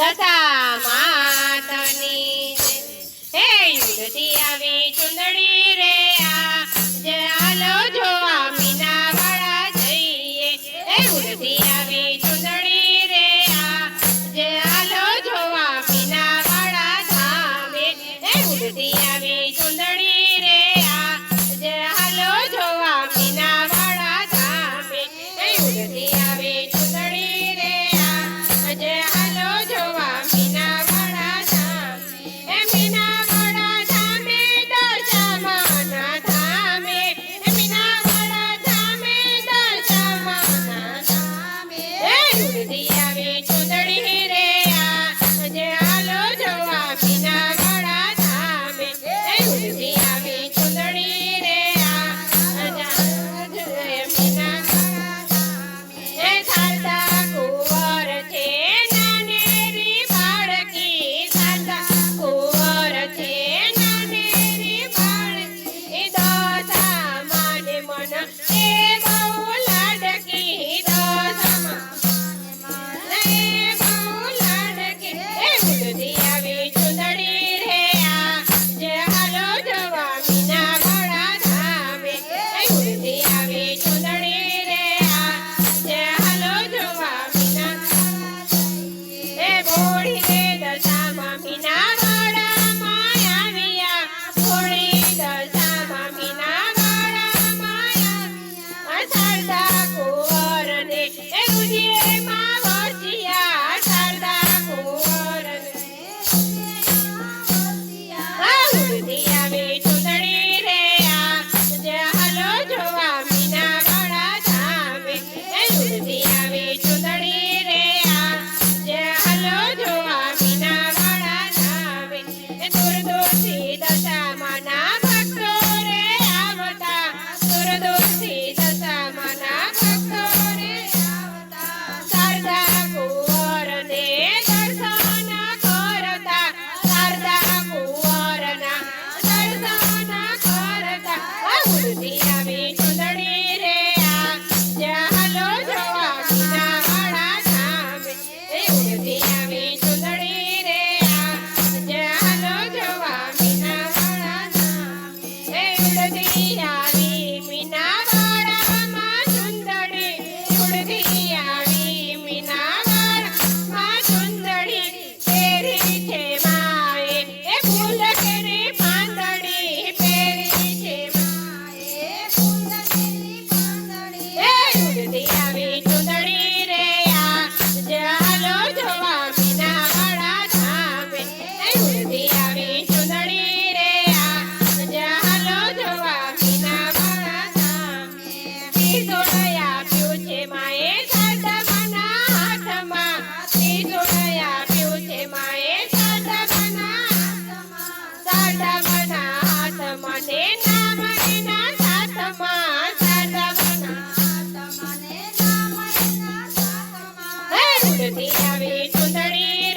દશા માતની હે યુગથી આવી ચુંદડી રે આ જે હાલો જોવા મીના વાળા જઈએ હે યુગથી આવી ચુંદડી રે આ જે હાલો જોવા મીના વાળા ધામે હે યુગથી આવી ચુંદડી રે આ જે હાલો જોવા મીના વાળા ધામે હે યુગથી આવી ચુંદડી રે આ જે હાલો જોવા મીના વાળા ધામે હે મીના વાળા ધામે દશામાના ધામે હે મીના વાળા ધામે દશામાના ધામે હે યુગથી આવી ચુંદડી રે આ જે હાલો જોવા મીના વાળા ધામે હે યુગથી આવી ચુંદડી રે આ મીના વાળા ધામે હે શારદા કુંવર છે નાનેરી બાળકી શારદા કુંવર છે નાનેરી બાળકી દશા માને મન એ બહુ લાડકી દશા માને બહુ લાડકી હે યુગથી આવી ચુંદડી રે આ જે હાલો જોવા મીના વાળા ધામે હે યુગથી આવી ચુંદડી રે આ જે હાલો જોવા મીના હે ભોળી રે દશામાં મીના વાળામાં આવ્યા ભોળી દશામાં મીના વાળામાં આવ્યા શારદા કુંવરને હે રુધિરમાં વસ્યા શારદા કુંવરને યુગથી આવી ચુંદડી રે આ જે હાલો જોવા મીના વાળા ધામે હે યુગથી આવી ચુંદડી રે આ જે હાલો જોવા મીના વાળા ધામે હે દૂર દૂરથી દશામાના ભક્તો રે આવતા દૂર દૂરથી દશામાના ભક્તો રે આવતા શારદા કુંવરને દર્શન કરતા શારદા કુંવરના દર્શન કરતા યુગથી આવી ચુંદડી રે આ જે હાલો જોવા મીના વાળા ધામે હે યુગથી આવી ચુંદડી રે આ જે હાલો જોવા મીના વાળા ધામે હે યુગથી આવી મીના વાળામાં ચુંદડી યુગથી આવી મીના વાળામાં ચુંદડી પહેરી છે માએ એ ફૂલ કેરી પાંદડી પહેરી છે માએ ફૂલ કેરી પાંદડી હે યુગથી આવી ચુંદડી રે આ જે હાલો જોવા મીના વાળા ધામે હે યુગથી આવી ચુંદડી રે આ જે હાલો જોવા મીના વાળા ધામે ત્રિશૂળ આપ્યું છે માએ શારદામાના હાથમાં ત્રિશૂળ આપ્યું છે માએ શારદામાના હાથમાં શારદામાના હાથમાં ને નામ એના સાથમાં શારદામાના હાથમાં ને નામ એના સાથમાં હે યુગથી આવી ચુંદડી